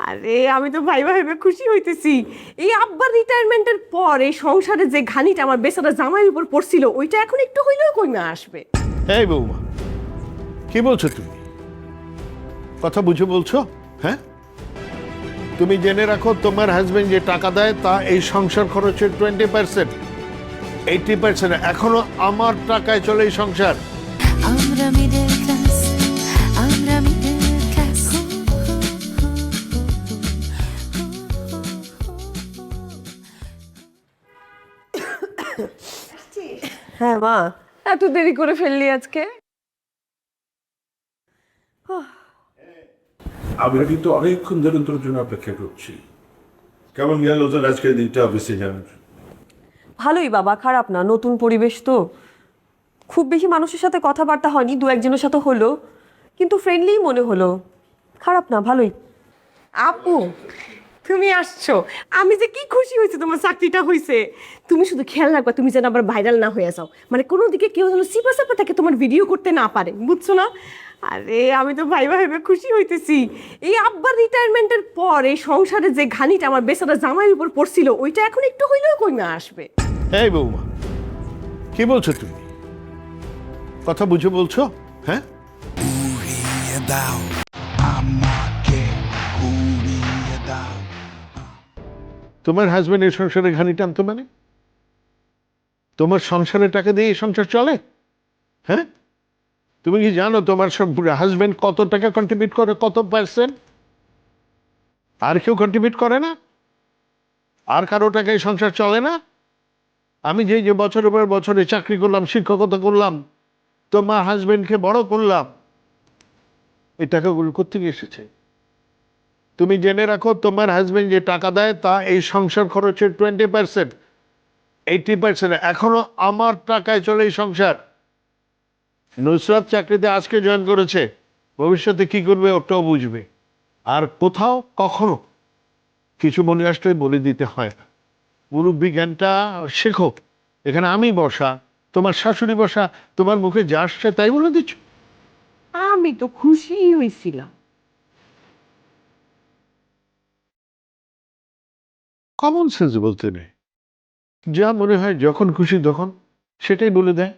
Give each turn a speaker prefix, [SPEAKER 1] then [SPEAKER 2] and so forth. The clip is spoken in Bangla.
[SPEAKER 1] আরে আমি তো ভাইবা ভেবে খুশি হইতেছি। এই আব্বার রিটায়ারমেন্টের পর এই সংসারে যে ঘানিটা আমার বেচারা জামাইয়ের উপর পড়ছিল ওইটা এখন একটু হইলেও কমে আসবে।
[SPEAKER 2] এই বৌমা, কি বলছো তুমি? কথা বুঝে বলছো? হ্যাঁ, তুমি জেনে রাখো তোমার হাজবেন্ড যে টাকা দেয় তা এই সংসার খরচের 20%, 80% এখনো আমার টাকায় চলে এই সংসার।
[SPEAKER 3] আমরা মিডল ক্লাস, আমরা মিডল ক্লাস।
[SPEAKER 1] হ্যাঁ মা, এত দেরি করে ফেললি আজকে?
[SPEAKER 4] আমরা কিন্তু অনেকক্ষণ ধরে তোর জন্য অপেক্ষা করছি। কেমন গেল তোর আজকের দিনটা অফিসে যাওয়ার?
[SPEAKER 1] ভালোই বাবা, খারাপ না। নতুন পরিবেশ তো, খুব বেশি মানুষের সাথে কথাবার্তা হয়নি, দু একজনের সাথে হলো, কিন্তু ফ্রেন্ডলি মনে হলো। খারাপ না, ভালোই। আপু তুমি আসছো, আমি যে কি খুশি হয়েছে তোমার চাকরিটা হয়েছে। তুমি শুধু খেয়াল রাখবা তুমি যেন আবার ভাইরাল না হয়ে যাও, মানে কোনো দিকে কেউ যেন চিপা চাপা তাকে তোমার ভিডিও করতে না পারে, বুঝছো না? আরে আমি তো ভাইবা ভেবে খুশি হইতেছি। এই আব্বার রিটায়ারমেন্টের পর এই সংসারে যে ঘানিটা আমার বেচারা জামাইয়ের উপর পড়ছিল ওইটা এখন একটু হইলেও কমে আসবে।
[SPEAKER 2] এই বৌমা, কি বলছো তুমি? কথা বুঝে বলছো? হ্যাঁ,
[SPEAKER 5] উড়িয়ে দাও আমাকে, উড়িয়ে দাও।
[SPEAKER 2] তোমার হাজবেন্ড এই সংসারে ঘানি টানতো মানে? তোমার সংসারের টাকা দিয়ে এই সংসার চলে? হ্যাঁ, তুমি কি জানো তোমার সব হাজবেন্ড কত টাকা কন্ট্রিবিউট করে, কত পার্সেন্ট? আর কেউ কন্ট্রিবিউট করে না? আর কারো টাকায় সংসার চলে না? আমি যে যে বছরের পর বছরে চাকরি করলাম, শিক্ষকতা করলাম, তোমার হাজবেন্ডকে বড় করলাম, এই টাকাগুলো কোত্থেকে এসেছে? তুমি জেনে রাখো তোমার হাজবেন্ড যে টাকা দেয় তা এই সংসার খরচের 20%, 80% এখনো আমার টাকায় চলে এই সংসার। নুসরাত চাকরিতে আজকে জয়েন করেছে, ভবিষ্যতে কি করবে ওটাও বুঝবে। আর কোথাও কখনো কিছু মনে আসলে বলে দিতে হয় না, মুরব্বী জ্ঞানটা শেখো। এখানে আমি বসা, তোমার শাশুড়ি বসা, তোমার মুখে যা আসছে তাই বলে দিচ্ছ।
[SPEAKER 1] আমি তো খুশি হয়েছিলাম।
[SPEAKER 2] কমন সেন্স বলতে নেই, যা মনে হয় যখন খুশি তখন সেটাই বলে দেয়।